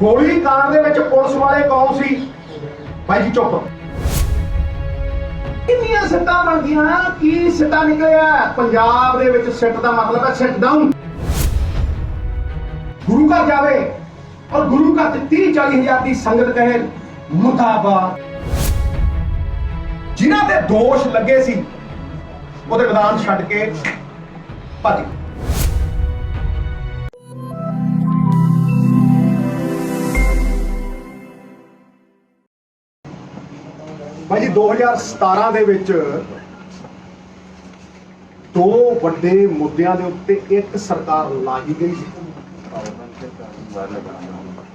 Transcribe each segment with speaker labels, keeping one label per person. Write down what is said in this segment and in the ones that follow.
Speaker 1: गोली कांड दे विच पुलिस वाले कौन सी? भाई जी चुप। कितनियां सिट्टां बन गईयां, की सिट्टा निकलिया पंजाब दे विच? सिट दा मतलब है सिट डाउन। गुरु घर जावे और गुरु घर 30-40 हज़ार की संगत कहे मुर्दाबाद। जिन्हां ते दोष लगे सी ਉਹਦੇ ਮੈਦਾਨ ਛੱਡ ਕੇ ਭੱਜ ਗਏ। ਭਾਈ ਜੀ 2017 ਦੇ ਵਿੱਚ ਦੋ ਵੱਡੇ ਮੁੱਦਿਆਂ ਦੇ ਉੱਤੇ ਇੱਕ ਸਰਕਾਰ ਲਾਹੀ ਗਈ ਸੀ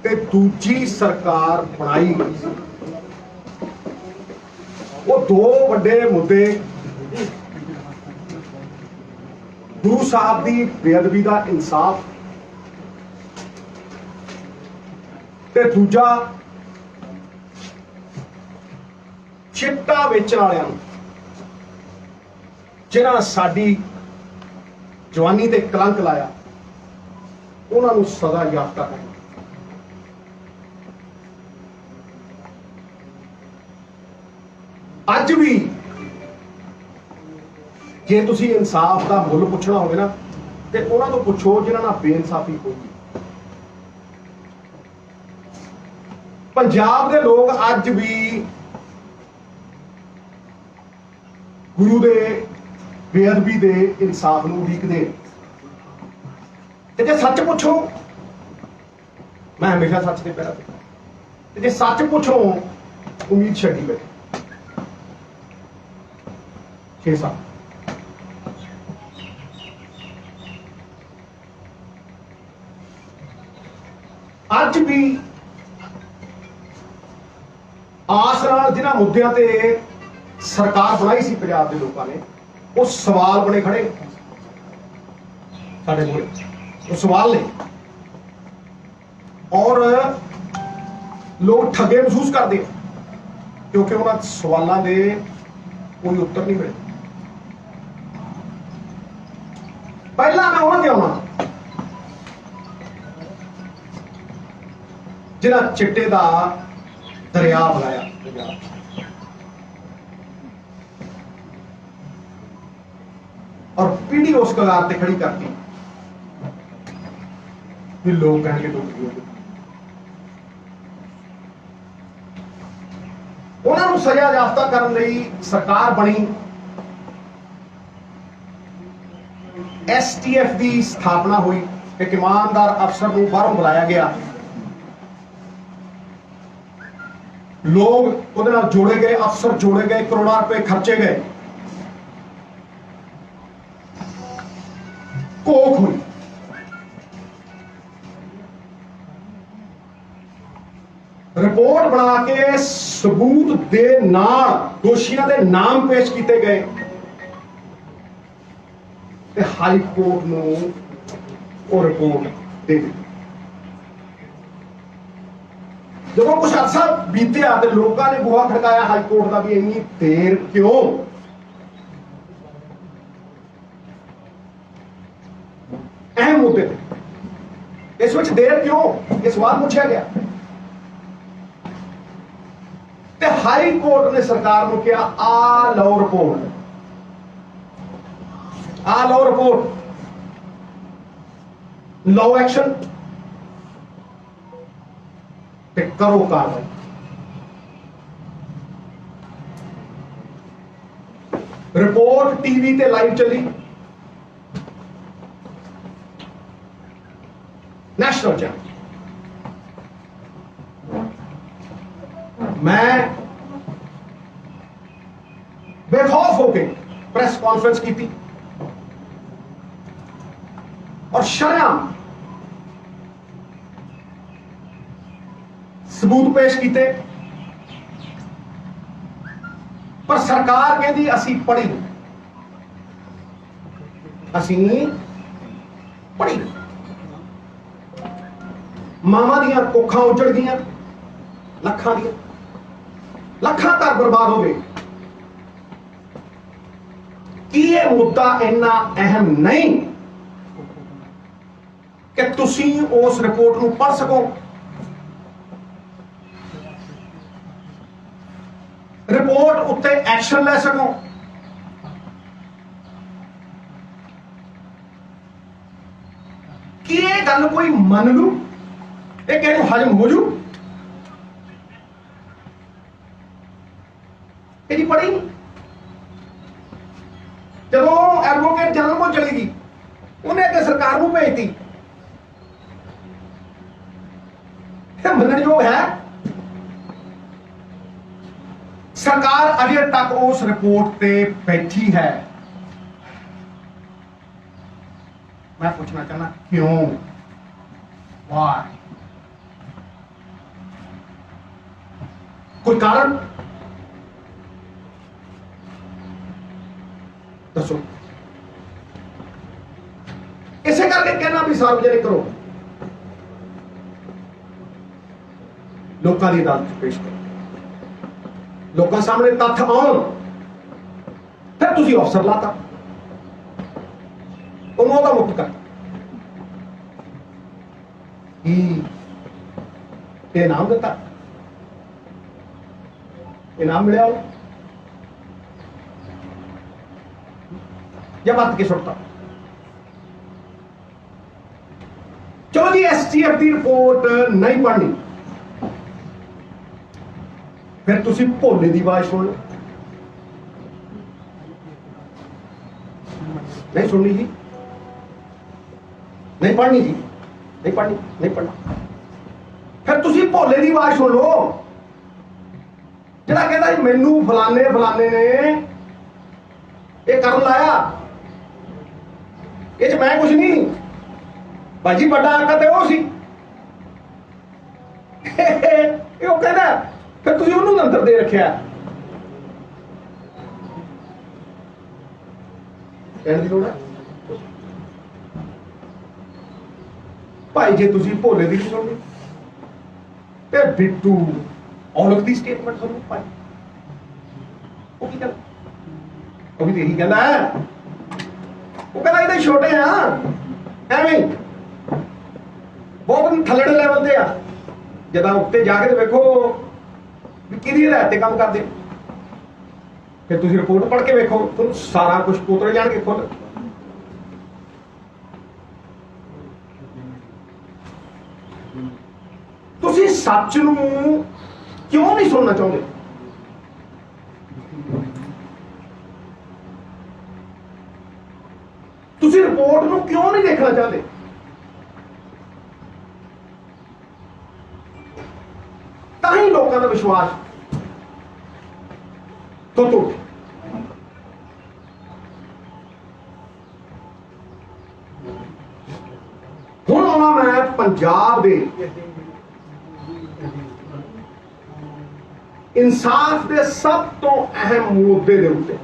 Speaker 1: ਤੇ ਦੂਜੀ ਸਰਕਾਰ ਬਣਾਈ ਗਈ ਸੀ। ਉਹ ਦੋ ਵੱਡੇ ਮੁੱਦੇ गुरु साहब की बेअदबी का इंसाफ ते दूजा चिट्टा वेचण वालियां जिन्हां साडी जवानी ते कलंक लाया उन्हां नूं सज़ा याफ्ता करना। अज भी जे तुसी इंसाफ का मुल पुछना होवे ना ते उन्हां तों पुछो जिन्हां नाल बेइंसाफी होई। पंजाब दे लोग अज भी गुरु दे बेअदबी दे इंसाफ नूं उड़ीकदे ते जे सच पुछो, मैं हमेशा सच दे पैरां ते जे सच पुछो उम्मीद छड्डी बैठे 6 साल। अज भी आस नाल जिन्हां मुद्दियां ते सरकार बनाई सी पंजाब दे लोकां ने वो सवाल बने खड़े साडे कोल, वो सवाल ने और लोग ठगे महसूस करते क्योंकि उन्हां सवालों के कोई उत्तर नहीं मिले। पहला मैं उन्हां ते आउणा जिन्हां चिट्टे दा दरिया बनाया और पीढ़ी उस कगार ते खड़ी करती कि लोग कहेंगे तो उन्हां नूं सज़ा याफ्ता करने लई सरकार बनी। STF की स्थापना हुई, एक ईमानदार अफसर नूं बाहरों बुलाया गया, लोग उहदे नाल जोड़े गए, अफसर जोड़े गए, करोड़ों रुपए खर्चे गए, कोख हुई। रिपोर्ट बना के सबूत दे नाल दोषियों के नाम पेश किए गए ते हाई कोर्ट नूं वो रिपोर्ट दे दी। जब कुछ अरसा बीतिया तो लोगों ने बुआ खड़काया हाई कोर्ट का भी इन्नी देर क्यों? अहम मुद्दे इस विच देर क्यों, यह सवाल पूछा गया। ते हाई कोर्ट ने सरकार को कहा आ लो रिपोर्ट, आ लो रिपोर्ट, लो एक्शन करो कार्रवाई। रिपोर्ट टीवी ते लाइव चली, नेशनल चैनल। मैं बेखौफ होके प्रेस कॉन्फ्रेंस की थी और शर्म सबूत पेश किए, पर सरकार कहती असी पढ़ी, असी पढ़ी। मावां दियां कोखां उजड़ गईयां, लखां दियां, लखां घर बर्बाद हो गए। कि यह मुद्दा इन्ना अहम नहीं कि तुसी उस रिपोर्ट को पढ़ सको उत्ते एक्शन ले सको। कि ये गल कोई मन लू, ये कहने हजम हो जू, ये पढ़ी नहीं। जो एडवोकेट जनरल को चलेगी उन्हें अगर सरकार को भेजती, मनन योग है। सरकार अजे तक उस रिपोर्ट पे बैठी है। मैं पूछना चाहना क्यों, वाई, कोई कारण दसो। इसे करके कहना भी सार्वजनिक करो, लोगों की अदालत पेश करो, लोगों सामने तथ्य आउण, फिर तुसी अफसर लाता उन्होंने मुक्त कर इनाम दिता, इनाम मिले या बात के सुनता। चलो जी, एसटीएफ की रिपोर्ट नहीं पढ़नी, फिर तुसी भोले की आवाज सुन लो। नहीं सुननी जी, नहीं पढ़नी जी, नहीं पढ़नी, नहीं पढ़ना। फिर तुसी भोले की आवाज सुन लो, जिहड़ा कहता जी मैनू फलाने फलाने ने ये कर लाया, ये मैं कुछ नहीं, भाजी बड़ा आका ते वो सी। ये कहना फिर तुसी उन्होंने अंदर दे रखा। कहने की लोड़ है भाई, जे तुसी भोले दी नहीं सुननी ते बिट्टू औलख दी स्टेटमेंट सुनो भाई, वो की कहना, वो भी यही कहना है। वो कहना इधर छोटे हैं एवं बहुत थल्लड़े लेवल से आ, जदा उत्ते जाके तो वेखो कि रहते काम करते, फिर तुसी रिपोर्ट पढ़ के वेखो, तुम सारा कुछ पोतरे जान के खुद। तुसी सच नूं क्यों नहीं सुनना चाहते? तुसी रिपोर्ट नूं क्यों नहीं देखना चाहते? ताही लोगों का विश्वास तो हुण आउणा मैं पंजाब दे इंसाफ के सब तो अहम मुद्दे दे उत्ते,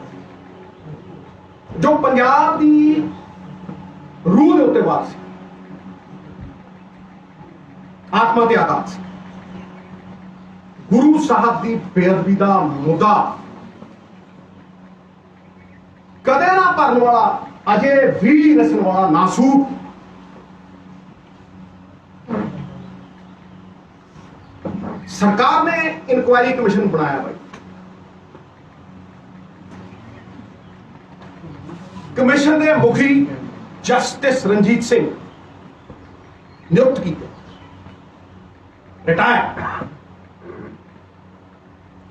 Speaker 1: जो पंजाब की रूह के उत्ते वार सी, आत्मा त्यागात सी, गुरु साहब की बेअदबी का मुद्दा कदे ना भरन वाला, अजे भी नसन वाला नासूक सरकार ने इंक्वायरी कमीशन बनाया भाई। कमीशन के मुखी जस्टिस रंजीत सिंह नियुक्त किए, रिटायर,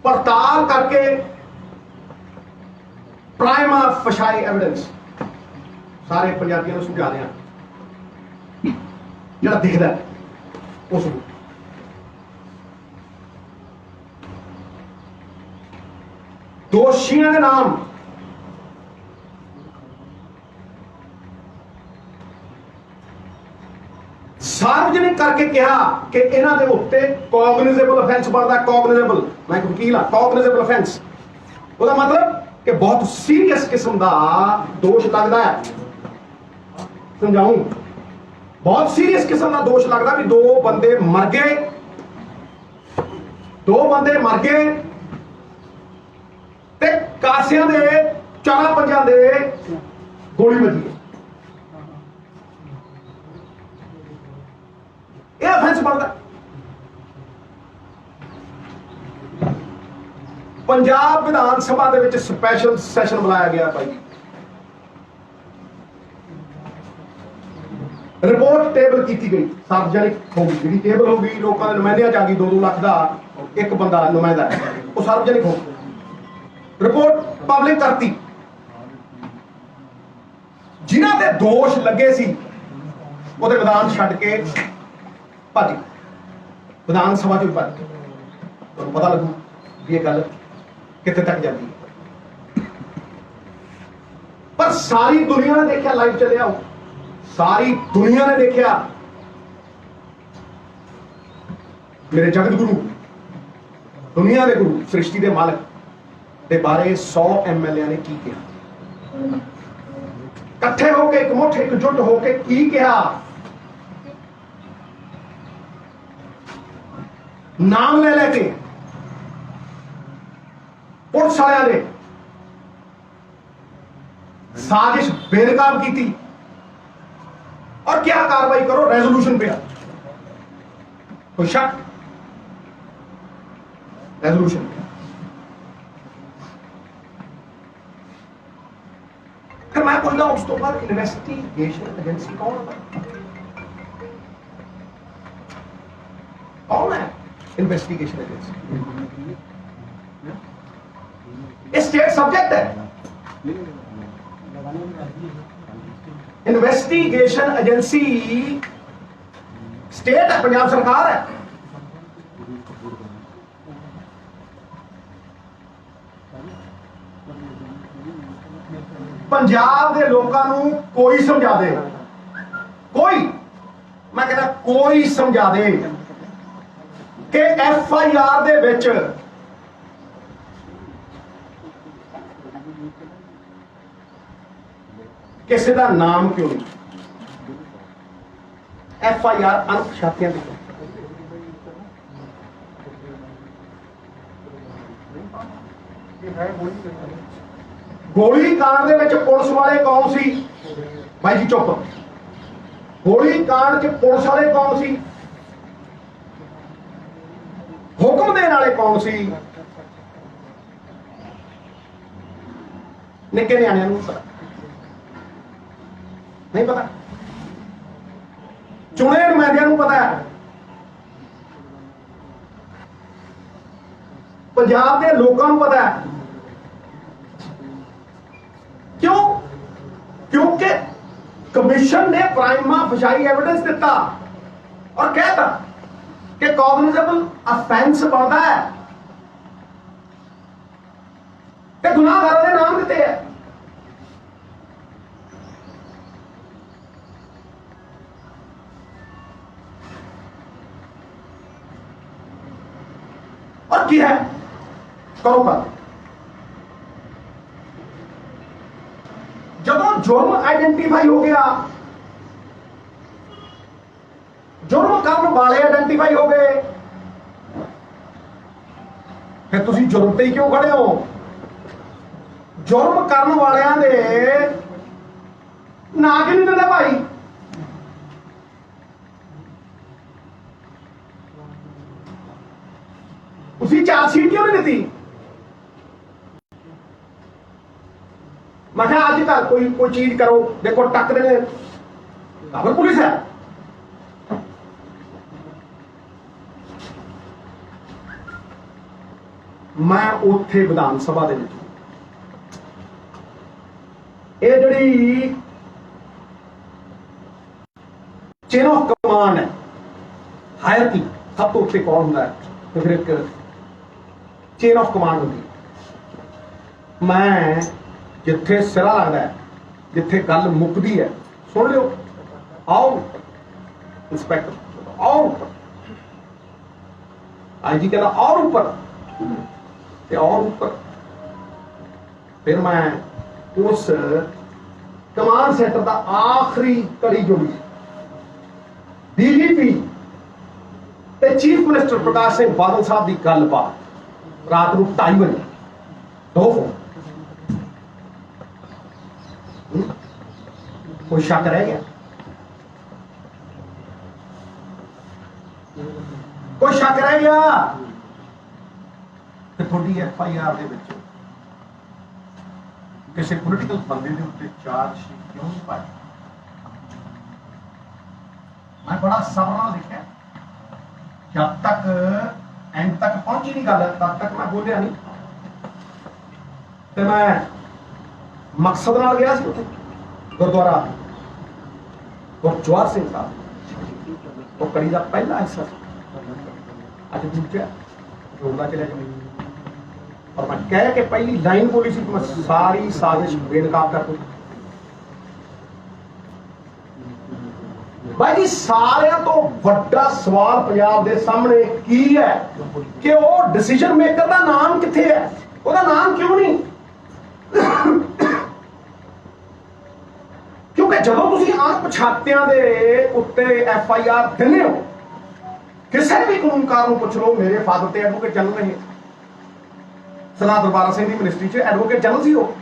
Speaker 1: पड़ताल करके प्राइमा फशाई एविडेंस सारे पंजाबियों को समझा रहे हैं, जो दिखता है उस दोषियों के नाम सार्वजनिक करके कहा कि इन्हां दे उत्ते कॉग्निजेबल ऑफेंस बनता। कॉग्निजेबल, मैं एक वकील हाँ, कॉग्निजेबल ऑफेंस उसका मतलब कि बहुत सीरियस किस्म का दोष लगता है। समझाऊं, बहुत सीरियस किस्म का दोष लगता भी दो बंदे मर गए, दो बंदे मर गए ते कासियां दे चारा पंजां दे गोली वजी। ऑफेंस बनता। पंजाब विधान सभा दे विच स्पैशल सैशन बुलाया गया भाई। रिपोर्ट टेबल की गई, सार्वजनिक होगी, जी टेबल होगी, लोगों के नुमाइंदियां च आ गई, 2-2 लाख का एक बंदा नुमाइंदा है, वो सार्वजनिक होगी। रिपोर्ट पब्लिक करती, जिन्हां दे दोष लगे सी ਉਹਦੇ ਵਿਧਾਨ ਛੱਡ ਕੇ ਭੱਜ ਗਏ, ਵਿਧਾਨ ਸਭਾ ਚੋਂ ਭੱਜ ਗਏ। ਤੁਹਾਨੂੰ ਪਤਾ ਲੱਗੂ ਵੀ ਇਹ ਗੱਲ ਕਿੱਥੇ ਤੱਕ ਜਾਂਦੀ ਹੈ। ਪਰ ਸਾਰੀ ਦੁਨੀਆ ਨੇ ਦੇਖਿਆ, ਲਾਈਵ ਚੱਲਿਆ, ਸਾਰੀ ਦੁਨੀਆ ਨੇ ਦੇਖਿਆ ਮੇਰੇ ਜਗਤ ਗੁਰੂ, ਦੁਨੀਆ ਦੇ ਗੁਰੂ, ਸ੍ਰਿਸ਼ਟੀ ਦੇ ਮਾਲਕ ਦੇ ਬਾਰੇ 100 MLA ਨੇ ਕੀ ਕਿਹਾ, ਇਕੱਠੇ ਹੋ ਕੇ, ਇਕਮੁੱਠ ਇਕਜੁੱਟ ਹੋ ਕੇ ਕੀ ਕਿਹਾ, नाम ले लेके पुलिस वाले ने साजिश बेनकाब की थी। और क्या कार्रवाई करो, रेजोल्यूशन पे कोई शक, रेजोल्यूशन पे। फिर मैं पूछता हूं, उस तो बाद इन्वेस्टिगेशन एजेंसी कौन है? इन्वेस्टिगेशन एजेंसी स्टेट सब्जेक्ट है। इन्वेस्टिगेशन एजेंसी स्टेट है, पंजाब सरकार है। पंजाब के लोगों को कोई समझा दे, कोई, मैं कहना कोई समझा दे कि FIR दे विच किसी का नाम क्यों नहीं? FIR अनपछातियां दी, गोली कांड दे विच पुलिस वाले कौन सी? भाई जी चुप। गोली कांड च पुलिस वाले कौन सी? हुक्म देने वाले कौन सी? निक्के न्याणियां नूं पता नहीं, पता चुने नुमाइंदियां नूं पता है, पंजाब के लोगों को पता है। क्यों? क्योंकि कमीशन ने प्राइमा फसाई एविडेंस दिता और कहता कि कॉग्निजेबल ऑफेंस बनता है, कि गुनाहगारों ने नाम दिते हैं। और की है करो बात। जब जुर्म आइडेंटिफाई हो गया, जुर्म करने वाले आइडेंटिफाई हो गए, फिर तुसी जुर्म पे ही क्यों खड़े हो? जुर्म करने वालियां दे ना क्यों नहीं दिंदे भाई? उसी चार्जशीट क्यों नहीं दी? मैं क्या आज तक कोई चीज करो, देखो टक देने खबर पुलिस है। मैं उत्थे विधान सभा दे विच ये जिहड़ी चेन ऑफ कमांड है, हायरकी, सब तो उत्ते कौन हुंदा है? तो फिर एक चेन ऑफ कमांड होती है। मैं जिथे सिरा लगता है, जिथे गल मुकदी है, सुन लो, आओ इंस्पैक्टर आओ ऊपर, IG कहना और ऊपर, और ऊपर। फिर मैं उस कमांड सेंटर का आखिरी कड़ी जोड़ी DGP ते चीफ मिनिस्टर प्रकाश सिंह बादल साहब की गलबात रात को 2:30 बजे, 2 फोन। कोई शक रह गया? कोई शक रह गया? कि थोड़ी FIR दे विच किसी पोलिटिकल बंदे के उत्ते चार्जशीट क्यों नहीं पाई? मैं बड़ा सबर नाल लिखा, जब तक एंड तक पहुंची नहीं गल तब तक मैं बोलिया नहीं। तो मैं मकसद नाल गया सी उत्थे गुरुद्वारा गुरजवार सिंह साहब, वो कड़ी का पहला हिस्सा अज दूजा जोड़ना चलिया जाए। और मैं कह के पहली लाइन बोली सी, मैं सारी साजिश बेनकाब कर दूं। भाई जी सारिਆਂ ਤੋਂ ਵੱਡਾ सवाल पंजाब के सामने की है कि वो डिसीजन मेकर का नाम कित्थे है, ਉਹਦਾ नाम क्यों नहीं? क्योंकि ਜਦੋਂ ਤੁਸੀਂ ਅਣਪਛਾਤਿਆਂ ਦੇ ਉੱਤੇ FIR ਦਿੰਦੇ ਹੋ, ਕਿਸੇ ਵੀ ਕਾਨੂੰਨਕਾਰ ਨੂੰ ਪੁੱਛ ਲਓ, ਮੇਰੇ ਫਾਦਰ ਤੇ ਐਡਵੋਕੇਟ ਜਨਰਲ ਰਹੇ, ਸਰਦਾਰ ਦਰਬਾਰਾ ਸਿੰਘ ਦੀ ਮਿਨਿਸਟਰੀ 'ਚ ਐਡਵੋਕੇਟ ਜਨਰਲ ਸੀ ਉਹ।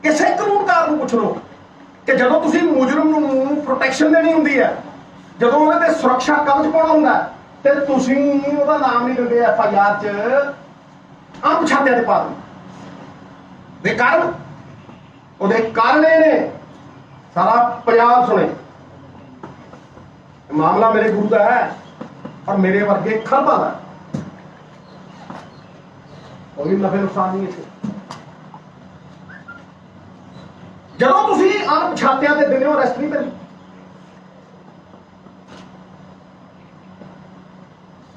Speaker 1: ਕਿਸੇ ਕਾਨੂੰਨਕਾਰ ਨੂੰ ਪੁੱਛ ਲਓ ਕਿ ਜਦੋਂ ਤੁਸੀਂ ਮੁਜਰਮ ਨੂੰ ਪ੍ਰੋਟੈਕਸ਼ਨ ਦੇਣੀ ਹੁੰਦੀ ਹੈ, ਜਦੋਂ ਉਹਦੇ ਤੇ ਸੁਰੱਖਿਆ ਕਵਚ ਪਾਉਣਾ ਹੁੰਦਾ ਤੇ ਤੁਸੀਂ ਉਹਦਾ ਨਾਮ ਨਹੀਂ ਦਿੰਦੇ FIR 'ਚ, ਅਣਪਛਾਤਿਆਂ ਦੇ ਪਾ ਦਿੰਦੇ। ਦੇ ਕਾਰਨ ਉਹਦੇ ਕਾਰਨ ਇਹ ਨੇ, ਸਾਰਾ ਪੰਜਾਬ ਸੁਣੇ, ਮਾਮਲਾ ਮੇਰੇ ਗੁਰੂ ਦਾ ਹੈ ਔਰ ਮੇਰੇ ਵਰਗੇ ਖਰਬਾਂ ਦਾ, ਕੋਈ ਨਫੇ ਨੁਕਸਾਨ ਨਹੀਂ ਇੱਥੇ। ਜਦੋਂ ਤੁਸੀਂ ਅਣਪਛਾਤਿਆਂ ਤੇ ਦਿੰਦੇ ਹੋ ਅਰੈਸਟ ਨਹੀਂ ਕਰਨੀ,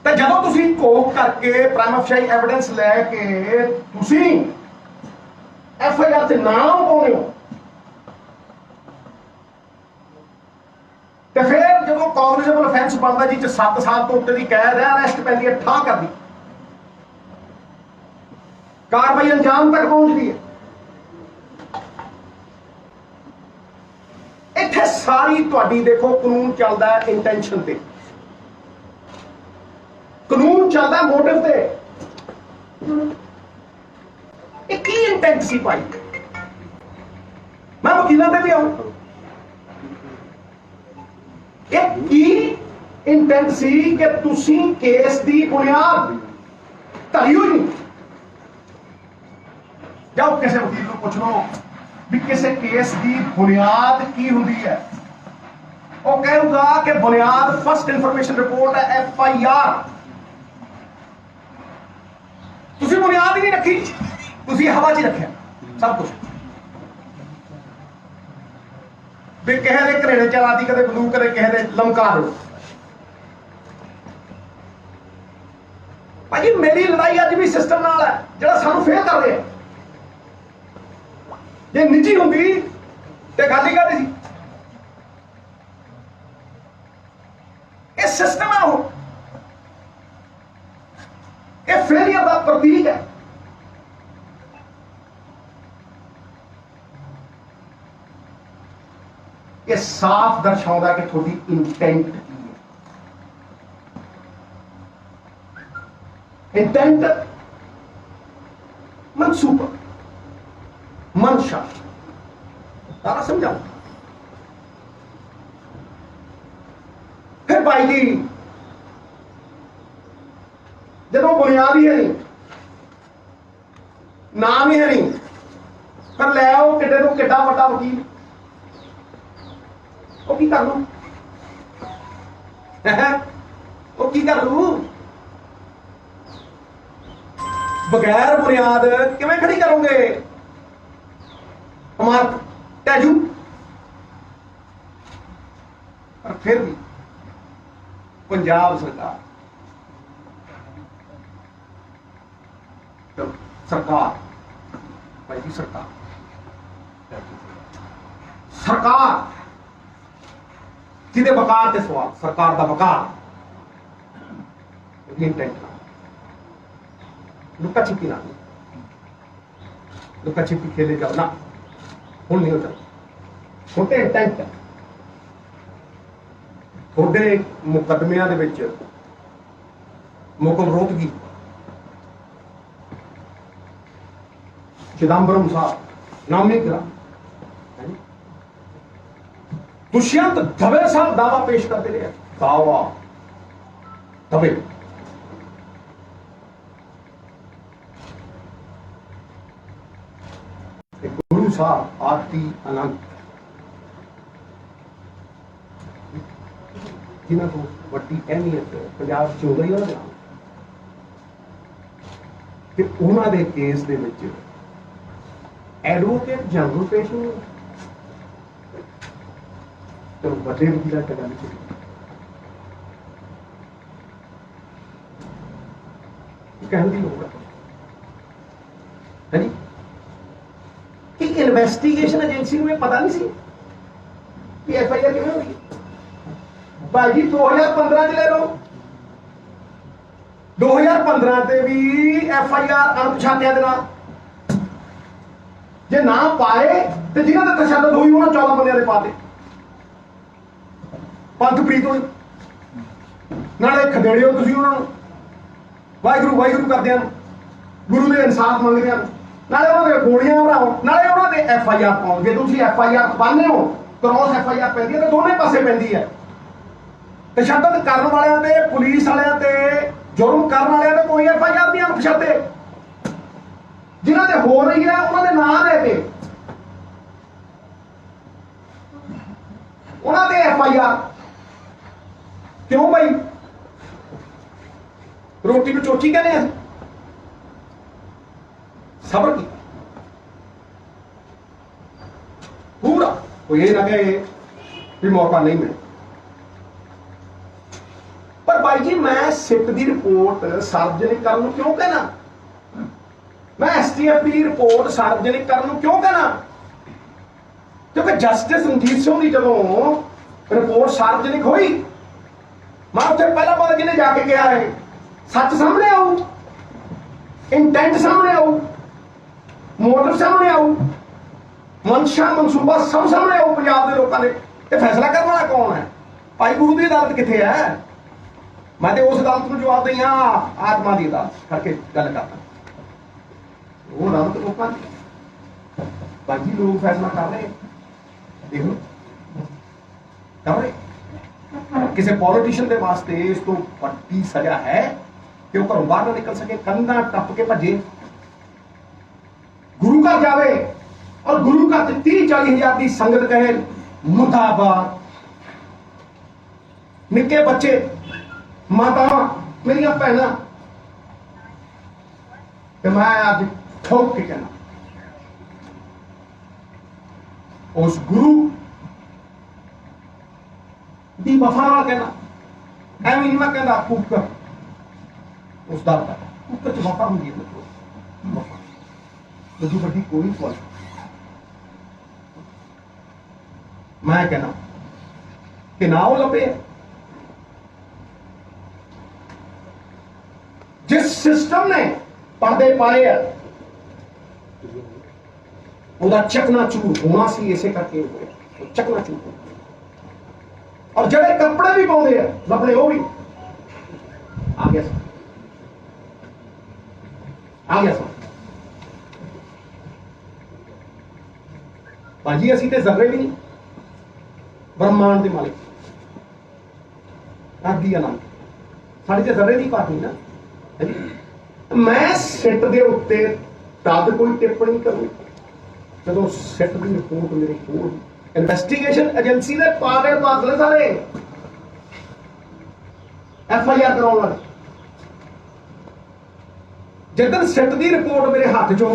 Speaker 1: ਤੇ ਜਦੋਂ ਤੁਸੀਂ ਕੋਕ ਕਰਕੇ ਪ੍ਰਾਈਮ ਅਫਸ਼ਾਈ ਐਵੀਡੈਂਸ ਲੈ ਕੇ ਤੁਸੀਂ FIR ਤੇ ਨਾਮ ਪਾਉਂਦੇ ਹੋ, ਤੇ ਫਿਰ ਜਦੋਂ ਕੌਗਨੀਜ਼ੇਬਲ ਅਫੈਂਸ ਬਣਦਾ ਜੀ 7 ਸਾਲ ਤੋਂ ਉੱਤੇ ਦੀ ਕੈਦ ਹੈ, ਅਰੈਸਟ ਪੈਂਦੀ ਹੈ, ਠਾਹ ਕਰਦੀ, ਕਾਰਵਾਈ ਅੰਜਾਮ ਤੱਕ ਪਹੁੰਚਦੀ ਹੈ। ਇੱਥੇ ਸਾਰੀ ਤੁਹਾਡੀ ਦੇਖੋ ਕਾਨੂੰਨ ਚੱਲਦਾ ਹੈ ਇੰਟੈਂਸ਼ਨ ਤੇ, ਕਾਨੂੰਨ ਚੱਲਦਾ ਮੋਟਿਵ ਤੇ। ਇਹ ਕੀ ਇੰਟੈਂਟ ਸੀ ਭਾਈ? ਮੈਂ ਵਕੀਲਾਂ ਤੇ ਵੀ ਆਉਂ, ਇਹ ਕੀ ਇੰਟੈਂਟ ਸੀ ਕਿ ਤੁਸੀਂ ਕੇਸ ਦੀ ਬੁਨਿਆਦ ਧਰੀ ਹੋਈ ਨਹੀਂ? ਜਾਓ ਕਿਸੇ ਵਕੀਲ ਨੂੰ ਪੁੱਛ ਲਓ ਵੀ ਕਿਸੇ ਕੇਸ ਦੀ ਬੁਨਿਆਦ ਕੀ ਹੁੰਦੀ ਹੈ, ਉਹ ਕਹੇਗਾ ਕਿ ਬੁਨਿਆਦ ਫਸਟ ਇਨਫੋਰਮੇਸ਼ਨ ਰਿਪੋਰਟ ਹੈ, FIR। ਤੁਸੀਂ ਬੁਨਿਆਦ ਹੀ ਨਹੀਂ ਰੱਖੀ, ਤੁਸੀਂ ਹਵਾ 'ਚ ਹੀ ਰੱਖਿਆ ਸਭ ਕੁਝ। ਵੀ ਕਿਸੇ ਦੇ ਘਰੇੜੇ ਚਲਾਤੀ, ਕਦੇ ਬੰਦੂਕ, ਕਦੇ ਕਿਸੇ ਦੇ ਲਮਕਾ ਦਿਓ। ਭਾਜੀ ਮੇਰੀ ਲੜਾਈ ਅੱਜ ਵੀ ਸਿਸਟਮ ਨਾਲ ਹੈ ਜਿਹੜਾ ਸਾਨੂੰ ਫੇਲ ਕਰ ਰਿਹਾ। ਜੇ ਨਿੱਜੀ ਹੁੰਦੀ ਤੇ ਗੱਲ ਹੀ ਕਰਦੀ ਸੀ। ਇਹ ਸਿਸਟਮ ਹੈ, ਉਹ ਇਹ ਫੇਲਿਅਰ ਦਾ ਪ੍ਰਤੀਕ ਹੈ। ਇਹ ਸਾਫ਼ ਦਰਸਾਉਂਦਾ ਕਿ ਤੁਹਾਡੀ ਇੰਟੈਂਟ ਕੀ ਹੈ। इंटेंट मनसूबा मंशा सारा समझाओ। फिर भाई जी जो बुनियाद ही है नहीं, नाम ही है नहीं, पर ले आओ किडे को किड्डा वड्डा वकील वो की कर लू वो की कर लू बगैर बुनियाद किवें खड़ी करोगे इमारत टैजू। पर फिर भी पंजाब सरकार सरकार भाई जी सरकार जिहदे वकार ते सवाल सरकार दा वकार इंटेंट लुका छिपी ना लुका छिपी खेले जाओ ना हुण नहीं होता छोटे इंटेंट है थोड़े मुकदमियां दे विच मुकुल रोहतगी चिदंबरम साहब नामी गिरा दुष्यंत दवे साहब दावा पेश करते रहे दावा दवे साहब आरती आनंद जिन्हों को वड्डी अहमियत पंजाब च उहदा ही उहदा नाम ते उन्हां दे केस दे विच एडवोकेट जनरल पेश नहीं तो बड़े वकील गल चली कहने की लोड़ है जी कि इन्वेस्टिगेशन एजेंसी को पता नहीं सी कि FIR किवें होई भाई जी 2015 च ले लो 2015 ते भी FIR अणपछातियां दे नाल जे ना पाए तो जिन्हों ने तशद्दुद हुई उन्होंने 14 बंदियां दे पाते पंथप्रीत होई नाले खदेड़ियो तुसीं उन्हां नूं वाहिगुरू वाहिगुरू करदियां गुरु ने इंसाफ मंगदियां नाले उन्होंने गोलियां भराओ नाले उन्होंने FIR पाओ जे तुसीं FIR पाने हो क्रॉस FIR पैंदी है तो दोनों पासे पैंदी है तशद्दुद करन वालियां ते पुलिस वालियां ते जुर्म करन वालियां ते कोई FIR नहीं अणपछाते जिन्हों ने हो रही है उन्होंने नाम है पे उन्होंने FIR क्यों भाई रोटी में चोची कहने हैं सबर की पूरा कोई ये ना कहे कि मौका नहीं मिले पर भाई जी मैं सिट की रिपोर्ट सार्वजनिक करने क्यों कहना मैं STF की रिपोर्ट सार्वजनिक करने क्यों कहना क्योंकि जस्टिस रणजीत सिंह की जदों रिपोर्ट सार्वजनिक हुई मैं उत्थे पहला बार जिन्हें जाके कहा है सच सामने आऊ इंटेंट सामने आऊ मोटिव सामने आऊ मंशा मनसूबा सब सामने आऊ पंजाब के लोगों ने ये फैसला करने वाला कौन है भाई गुरु की अदालत कितने है मैं तो उस अदालत को जवाब दी हाँ आत्मा की अदालत करके गल करता वो अदालत लोगों की बाकी लोग फैसला कर रहे देख लो कर रहे किसी पॉलिटिशियन के वास्ते इस तो बड़ी सजा है कि वो घरों बाहर ना निकल सके कंधा टप के भजे गुरु घर जावे और गुरु घर 30-40 हजार की संगत कहे मुर्दाबाद निक्के बच्चे माता मेरिया भैन मैं आज ठोक के कहना उस गुरु दी वफा नाल कहना एवं नहीं मैं कहना कुकर उस दर तक कुकर च वफा होंगी है वफा तो बड़ी कोई गल मैं कहना कि ना वो लभे जिस सिस्टम ने पर्दे पाए है ਉਹਦਾ चकनाचूर होना सी इसे करके चकनाचूर और जड़े कपड़े भी पाते हैं लपड़े वो भी आ गया सर आ गया सर भाजी असी तो जर्रे भी नहीं ब्रह्मांड के मालिक आदि आनंद साड़ी तो जर्रे की पार्टी ना मैं सिट के उत्ते तद कोई टिप्पणी करूँ जो सिट की रिपोर्ट मेरे कोल इन्वेस्टिगेशन एजेंसी ने पागल बादल सारे FIR कराने वाले जिदन सिट की रिपोर्ट मेरे हाथ चो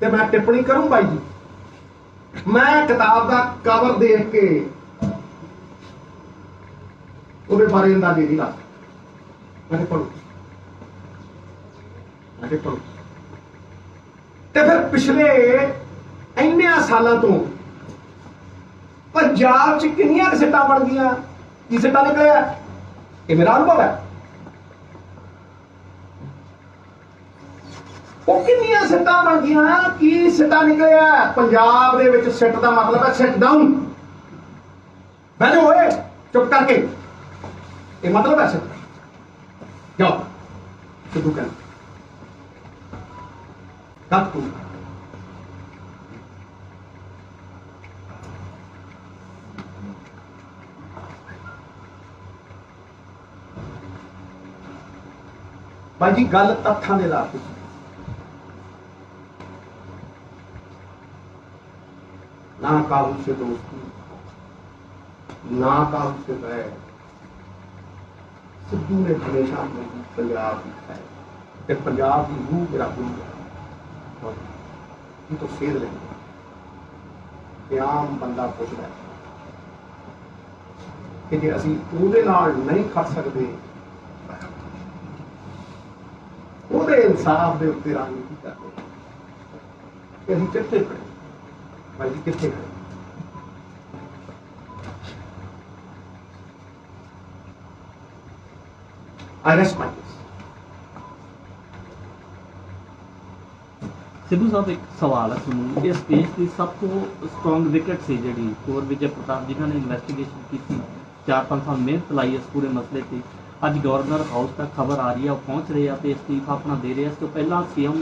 Speaker 1: तो मैं टिप्पणी करूं भाई जी मैं किताब का कवर देख के ਉਹਦੇ ਬਾਰੇ ਅੰਦਾਜ਼ੇ ਨਹੀਂ ਲਾ ਮੈਂ ਪੜੂ ਤੇ ਫਿਰ ਪਿਛਲੇ ਇੰਨਿਆਂ ਸਾਲਾਂ ਤੋਂ ਪੰਜਾਬ 'ਚ ਕਿੰਨੀਆਂ ਸਿੱਟਾਂ ਬਣ ਗਈਆਂ ਕੀ ਸਿੱਟਾ ਨਿਕਲਿਆ ਇਹ ਮੇਰਾ ਅਨੁਭਵ ਹੈ ਉਹ ਕਿੰਨੀਆਂ ਸਿੱਟਾਂ ਬਣ ਗਈਆਂ ਕੀ ਸਿੱਟਾ ਨਿਕਲਿਆ ਪੰਜਾਬ ਦੇ ਵਿੱਚ ਸਿੱਟ ਦਾ ਮਤਲਬ ਹੈ ਸਿੱਟ ਡਾਊਨ ਬੈਠੋ ਹੋਏ ਚੁੱਪ ਕਰਕੇ ਇਹ ਮਤਲਬ ਹੈ ਸਿੱਟ ਜਾਓ ਸਿੱਧੂ ਕਰ ਕੱਟ ਤੂੰ भाई जी गल तत्थां दे ला ना काबू से दोस्ती, ना काबू से बैर, सिद्धू ने हमेशा मेरी पंजाब की है ते पंजाब की रूह मेरा गुरु है। ये तो सेध लेंगे कि आम बंदा पुछदा है कि जे असीं ਉਹਦੇ ਨਾਲ नहीं खड़ सकते ਉਹਦੇ इंसाफ ਦੇ ਉੱਤੇ ਰਾਜਨੀਤੀ ਕਰਦੇ ਕਿ ਅਸੀਂ ਕਿੱਥੇ ਖੜੇ ਭਾਈ ਜੀ ਕਿੱਥੇ ਖੜੇ। I rest my case.
Speaker 2: Sidhu साहब एक सवाल है ਤੁਹਾਨੂੰ ਇਸ ਕੇਸ ਦੀ ਸਭ ਤੋਂ ਸਟਰੋਂਗ ਵਿਕਟ ਸੀ ਜਿਹੜੀ ਹੋਰ ਵਿਜੇ ਪ੍ਰਤਾਪ ਜਿਨ੍ਹਾਂ ਨੇ ਇਨਵੈਸਟੀਗੇਸ਼ਨ ਕੀਤੀ 4-5 ਸਾਲ ਮਿਹਨਤ ਲਾਈ ਇਸ ਪੂਰੇ ਮਸਲੇ ਤੇ ਅੱਜ ਗਵਰਨਰ ਹਾਊਸ ਤੱਕ ਖਬਰ ਆ ਰਹੀ ਹੈ ਉਹ ਪਹੁੰਚ ਰਹੇ ਆ ਤੇ ਅਸਤੀਫਾ ਆਪਣਾ ਦੇ ਰਹੇ ਆ। ਇਸ ਤੋਂ ਪਹਿਲਾਂ ਸੀਐਮ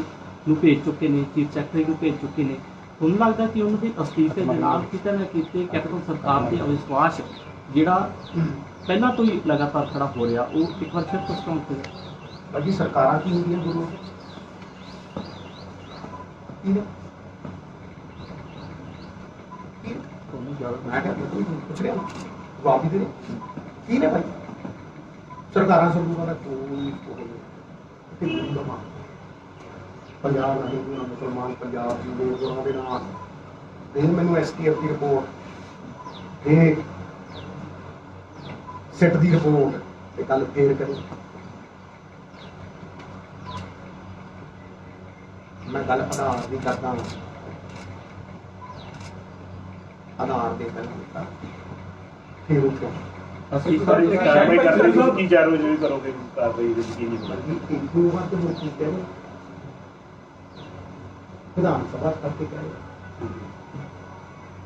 Speaker 2: ਨੂੰ ਭੇਜ ਚੁੱਕੇ ਨੇ, ਚੀਫ ਸੈਕਟਰੀ ਨੂੰ ਭੇਜ ਚੁੱਕੇ ਨੇ। ਤੁਹਾਨੂੰ ਲੱਗਦਾ ਕਿ ਉਹਨਾਂ ਦੇ ਅਸਤੀਫੇ ਦੇ ਨਾਲ ਕਿਤੇ ਨਾ ਕਿਤੇ ਕੈਪਟਨ ਸਰਕਾਰ ਤੇ ਅਵਿਸ਼ਵਾਸ ਜਿਹੜਾ ਪਹਿਲਾਂ ਤੋਂ ਹੀ ਲਗਾਤਾਰ ਖੜਾ ਹੋ ਰਿਹਾ ਉਹ ਇੱਕ ਵਾਰ ਫਿਰ ਤੋਂ ਸਟਰੋਂਗ ਹੋ ਗਿਆ।
Speaker 1: ਬਾਕੀ ਸਰਕਾਰਾਂ ਕੀ ਹੁੰਦੀਆਂ ਗੁਰੂ
Speaker 2: ਤੁਹਾਨੂੰ ਜ਼ਿਆਦਾ
Speaker 1: ਮੈਂ ਕਹਿੰਦਾ ਪੁੱਛ ਰਿਹਾ ਜਵਾਬ ਹੀ ਦੇ ਕੀ ਨੇ ਭਾਈ ਸਰਕਾਰਾਂ ਸਰਕਾਰਾਂ ਦਾ ਕੋਈ ਪੰਜਾਬ ਦਾ ਹਿੰਦੂ ਮੁਸਲਮਾਨ ਪੰਜਾਬ ਦੀ ਗੁਰੂਆਂ ਦੇ ਨਾਲ ਦੇਣ ਮੈਨੂੰ ਐਸਟੀਐਫ ਦੀ ਰਿਪੋਰਟ ਇਹ ਸਿੱਟ ਦੀ ਰਿਪੋਰਟ ਤੇ ਕੱਲ ਫੇਰ ਕਰੀ ਮੈਂ ਗੱਲ ਆਧਾਰ ਦੀ ਕਰਦਾ ਹਾਂ ਆਧਾਰ ਦੇ ਪਹਿਲਾਂ ਫਿਰ ਉੱਠੋ
Speaker 2: ਅਸਤੀਫਾ
Speaker 3: ਕਾਰਵਾਈ ਕਰਦੇ ਹੋ ਕੀ 4 ਵਜੇ ਵੀ ਕਰੋਗੇ ਕਾਰਵਾਈ ਦੇ ਕੀ ਨਹੀਂ ਹੋਣਾ
Speaker 1: ਇੱਕ ਦੋ ਵਾਰ ਤੇ ਹੋ ਚੁੱਕੇ ਨੇ ਵਿਧਾਨ ਸਭਾ ਕਰਕੇ ਕਰੇ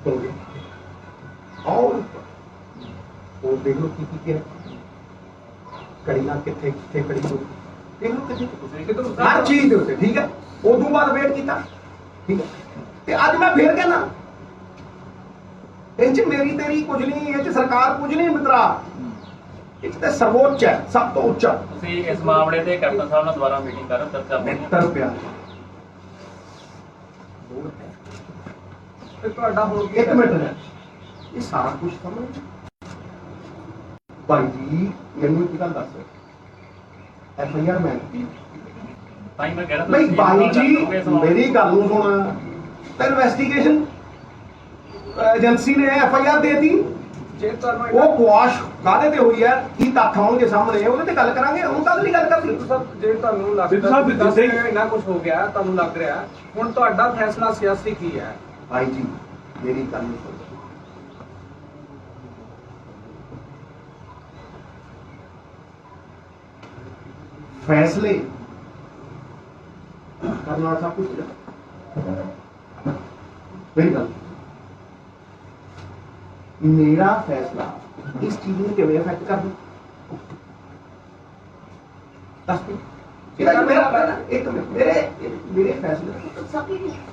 Speaker 1: तो और देख लो की क्या कड़ी ना किथे किथे कड़ी हो देख लो किथे हर चीज दे उत्ते ठीक है उदों बाद वेट किया ठीक है ते आज मैं फिर कहना इंच मेरी तेरी कुछ नहीं इंच सरकार कुछ नहीं मित्रा इंच ते सर्वोच्च है सब तो उच्चा
Speaker 4: ਤੁਸੀਂ ਇਸ ਮਾਮਲੇ ਤੇ ਕੈਪਟਨ ਸਾਹਿਬ ਨਾਲ ਦੁਬਾਰਾ ਮੀਟਿੰਗ ਕਰੋ ਚਰਚਾ
Speaker 1: नेतर प्यार एक मिनट है ये सारा कुछ समझ भाई जी मैनू एक गल दस FIR मैं
Speaker 4: ਤਾਂ ਹੀ ਮੈਂ ਕਹਿ ਰਿਹਾ
Speaker 1: भाई भाई जी मेरी गल नूं सुन ते इन्वेस्टिगेशन एजेंसी ने FIR देती वो कुआश काहदे ते हुई है की तੱਥ आउणगे सामने ਉਹਦੇ ਤੇ ਗੱਲ ਕਰਾਂਗੇ ਹੁਣ ਕੱਲ ਨਹੀਂ ਗੱਲ ਕਰਦੀ
Speaker 5: ਜੇ ਤੁਹਾਨੂੰ ਲੱਗਦਾ ਕਿ ਇੰਨਾ ਕੁਝ ਹੋ ਗਿਆ ਤੁਹਾਨੂੰ ਲੱਗ ਰਿਹਾ ਹੁਣ ਤੁਹਾਡਾ ਫੈਸਲਾ ਸਿਆਸੀ ਕੀ ਹੈ
Speaker 1: भाई जी मेरी गल नहीं सुन फैसले करना सब कुछ मेरी गल मेरा फैसला इस चीज में किवें इफेक्ट कर दू एक मिनट मेरे फैसले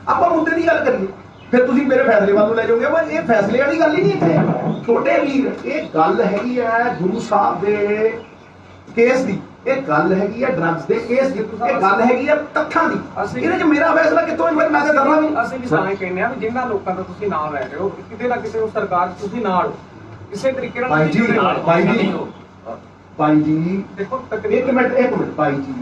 Speaker 1: आप मुद्दे की गल करिए फिर तुम मेरे फैसले वालों ले जाओगे पर ये फैसले वाली गल ही नहीं है छोटे वीर ये गल हैगी है गुरु साहब दे केस दी ये गल हैगी है ड्रग्स दे केस दी ये गल हैगी है तत्थां दी ਇਹਦੇ ਚ ਮੇਰਾ ਫੈਸਲਾ ਕਿੱਥੋਂ ਫਿਰ ਮੈਂ ਤਾਂ ਕਰਨਾ ਵੀ
Speaker 5: ਅਸੀਂ ਵੀ ਤਾਂ ਇਹ ਕਹਿੰਦੇ ਆ ਵੀ ਜਿਨ੍ਹਾਂ ਲੋਕਾਂ ਦਾ ਤੁਸੀਂ ਨਾਮ ਲੈ ਰਹੇ ਹੋ ਕਿਤੇ ਨਾ ਕਿਤੇ ਉਹ ਸਰਕਾਰ ਤੁਸੀਂ ਨਾਲ ਹੋ ਕਿਸੇ ਤਰੀਕੇ ਨਾਲ
Speaker 1: ਭਾਈ ਜੀ ਭਾਈ ਜੀ
Speaker 5: ਦੇਖੋ
Speaker 1: ਇੱਕ ਮਿੰਟ ਭਾਈ ਜੀ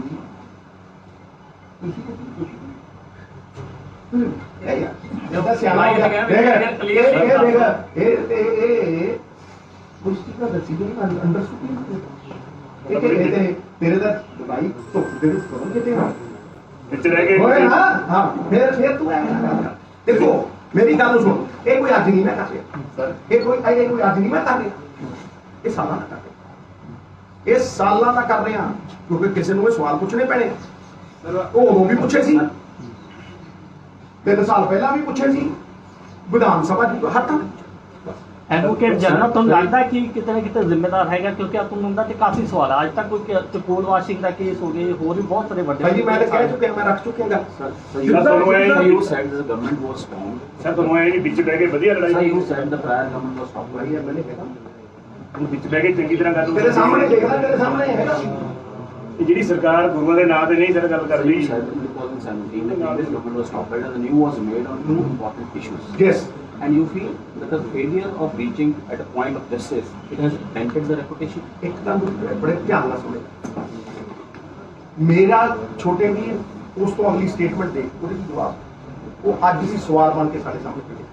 Speaker 1: ਇਹ ਯਾਰ ਸਿਆਣਾ ਹੋ ਗਿਆ ਇਹ ਕੁਸ਼ਤੀ ਦਾ ਦਸੀਜਨ ਅੰਡਰ ਸੁਪਰੀਮ ਇਹ ਤੇਰੇ ਦਾ ਭਾਈ ਤੋਂ ਤੇਰੇ ਕੋਲ ਕਿਤੇ ਨਾ
Speaker 3: ਵਿੱਚ ਰਹਿ ਗਏ
Speaker 1: ਹੋਏ ਨਾ ਹਾਂ ਫਿਰ ਤੂੰ ਐ ਦੇਖੋ ਮੇਰੀ ਗੱਲ ਸੁਣ ਇਹ ਕੋਈ ਅੱਜ ਨਹੀਂ ਮੈਂ ਕਰ ਰਿਹਾ ਸਰ ਇਹ ਕੋਈ ਅੱਜ ਨਹੀਂ ਮੈਂ ਕਰ ਰਿਹਾ ਇਹ ਸਾਲਾਂ ਦਾ ਕਰ ਰਿਹਾ ਇਹ ਸਾਲਾਂ ਦਾ ਕਰ ਰਿਹਾ ਕਿਉਂਕਿ ਕਿਸੇ ਨੂੰ ਇਹ ਸਵਾਲ ਪੁੱਛਣੇ ਪੈਣੇ ਉਹ ਉਦੋਂ ਵੀ ਪੁੱਛੇ ਸੀ 3 ਸਾਲ ਪਹਿਲਾਂ ਵੀ ਪੁੱਛੇ ਸੀ ਵਿਧਾਨ ਸਭਾ ਦੀ ਹਰ ਥਾਂ
Speaker 2: एडवोकेट जनरल ਤੁਹਾਨੂੰ ਲੱਗਦਾ ਕਿ ਕਿਤੇ ਨਾ ਕਿਤੇ ਜ਼ਿੰਮੇਦਾਰ ਹੈਗਾ ਕਿਉਂਕਿ ਤੁਹਾਨੂੰ ਹੁੰਦਾ ਤੇ ਕਾਫੀ ਸਵਾਲ ਅੱਜ ਤੱਕ ਕੋਈ ਚਪੋਲ ਵਾਸ਼ਿੰਗ ਦਾ ਕੇਸ ਹੋ ਗਏ ਹੋਰ ਵੀ ਬਹੁਤ ਸਾਰੇ ਵੱਡੇ
Speaker 1: ਭਾਈ ਜੀ ਮੈਂ ਤਾਂ ਕਹਿ ਚੁੱਕਿਆ ਮੈਂ ਰੱਖ ਚੁੱਕਿਆ ਗੱਲ
Speaker 3: ਸਰ ਤੁਹਾਨੂੰ ਇਹ
Speaker 6: You said the government was formed.
Speaker 3: Sir ਤੁਹਾਨੂੰ ਇਹ ਜੀ ਵਿੱਚ ਬਹਿ ਕੇ ਵਧੀਆ
Speaker 6: Sir,
Speaker 3: ਲੜਾਈ
Speaker 6: you said the prior government was formed.
Speaker 1: ਭਾਈ ਮੈਨੇ ਕਿਹਾ
Speaker 3: ਹੁਣ ਵਿੱਚ ਬਹਿ ਕੇ ਚੰਗੀ ਤਰ੍ਹਾਂ ਗੱਲ
Speaker 1: ਤੇਰੇ ਸਾਹਮਣੇ ਦੇਖਦਾ ਤੇਰੇ ਸਾਹਮਣੇ ਹੈਗਾ
Speaker 3: ਇਹ ਜਿਹੜੀ ਸਰਕਾਰ ਗੁਰੂਆਂ ਦੇ ਨਾਂ ਤੇ ਨਹੀਂ ਸਰ ਗੱਲ
Speaker 6: Sir,
Speaker 3: ਕਰਦੀ
Speaker 6: you said in 2017 the previous government was toppled and the new was made on two important issues.
Speaker 1: Yes
Speaker 6: and you feel that the failure of reaching at a point of justice, it has dented the reputation.
Speaker 1: ਇੱਕ ਗੱਲ ਬੜੇ ਧਿਆਨ ਨਾਲ ਸੁਣੋ, ਮੇਰਾ ਛੋਟੇ ਵੀਰ ਉਸ ਤੋਂ ਅਗਲੀ ਸਟੇਟਮੈਂਟ ਦੇ ਉਹਦੇ ਕੀ ਜਵਾਬ, ਉਹ ਅੱਜ ਵੀ ਸਵਾਲ ਬਣ ਕੇ ਸਾਡੇ ਸਾਹਮਣੇ ਖੜੇ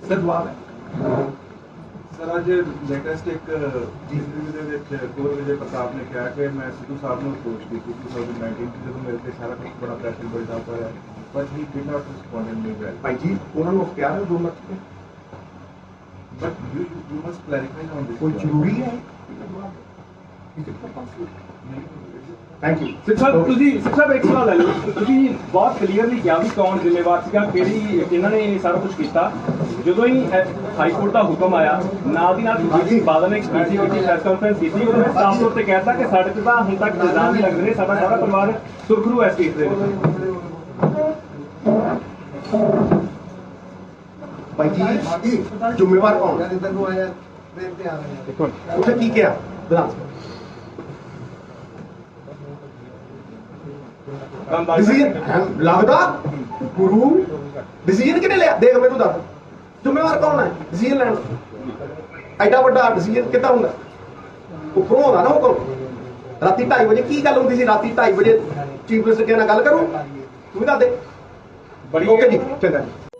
Speaker 1: ਸਰ। ਜਵਾਬ ਹੈ
Speaker 7: ਸਰ ਅੱਜ ਲੇਟੈਸਟ ਇੱਕ ਇੰਟਰਵਿਊ ਦੇ ਵਿੱਚ ਕੋਰ ਵਿਜੇ ਪ੍ਰਤਾਪ ਨੇ ਕਿਹਾ ਕਿ ਮੈਂ ਸਿੱਧੂ ਸਾਹਿਬ ਨੂੰ ਅਪਰੋਚ ਕੀਤੀ 2019 ਚ ਜਦੋਂ ਮੇਰੇ ਤੇ ਸਾਰਾ ਕੁਝ ਬੜਾ ਪ੍ਰੈਸ਼ਰ ਬਿਲਡ ਅਪ ਹੋਇਆ, but he did not respond in me well.
Speaker 1: ਭਾਈ ਜੀ ਉਹਨਾਂ ਨੂੰ ਪਿਆਰ ਹੈ 2 ਲੱਖ ਰੁਪਏ,
Speaker 7: but you must clarify on this.
Speaker 1: ਕੋਈ ਜ਼ਰੂਰੀ ਹੈ? Thank you.
Speaker 5: ਸਿੱਖ ਸਾਹਿਬ ਤੁਸੀਂ ਇੱਕ ਸਵਾਲ ਲੈ ਲਓ, ਤੁਸੀਂ ਬਹੁਤ ਕਲੀਅਰਲੀ ਕਿਹਾ ਵੀ ਕੌਣ ਜ਼ਿੰਮੇਵਾਰ ਸੀਗਾ, ਕਿਹੜੀ ਇਹਨਾਂ ਨੇ ਇਹ ਸਾਰਾ ਕੁਝ ਕੀਤਾ। ਜਦੋਂ ਹੀ ਹਾਈ ਕੋਰਟ ਦਾ ਹੁਕਮ ਆਇਆ, ਨਾਲ ਦੀ ਨਾਲ ਜੀ ਬਾਦਲ ਨੇ ਪ੍ਰੈਸ ਕਾਨਫਰੰਸ ਕੀਤੀ, ਉਹਨੇ ਸਾਫ਼ ਤੌਰ ਤੇ ਕਹਿਤਾ ਕਿ ਸਾਡੇ ਤੇ ਤਾਂ ਹੁਣ ਤੱਕ ਇਲਜ਼ਾਮ ਹੀ ਲੱਗਦੇ ਨੇ, ਸਾਡਾ ਸਾਰਾ ਪਰਿਵਾਰ ਸੁਰਖਰੂ ਇਸ ਕੇਸ ਦੇ ਵਿੱਚ।
Speaker 1: ਭਾਈ ਜੀ ਜ਼ਿੰਮੇਵਾਰ ਕੌਣ? ਉੱਥੇ ਕੀ ਕਿਹਾ ਵਿਧਾਨ ਸਭਾ? ਡਿਸੀਜਨ ਲੱਗਦਾ ਗੁਰੂ ਡਿਸੀਜਨ ਕਿਹਨੇ ਲਿਆ? ਦੇਖ ਮੈਨੂੰ ਦੱਸ, ਜ਼ਿੰਮੇਵਾਰ ਕੌਣ ਹੈ ਡਿਸੀਜਨ ਲੈਣ? ਐਡਾ ਵੱਡਾ ਡਿਸੀਜਨ ਕਿੱਦਾਂ ਹੁੰਦਾ? ਉੱਪਰੋਂ ਆਉਂਦਾ ਨਾ ਹੁਕਮ। ਰਾਤੀ 2:30 ਵਜੇ ਕੀ ਗੱਲ ਹੁੰਦੀ ਸੀ? ਰਾਤੀ 2:30 ਵਜੇ ਚੀਫ ਮਿਨਿਸਟਰ ਨਾਲ ਗੱਲ ਕਰੋ, ਤੂੰ ਵੀ ਦੱਸ ਦੇ। ਓਕੇ ਜੀ, ਚੰਗਾ ਜੀ।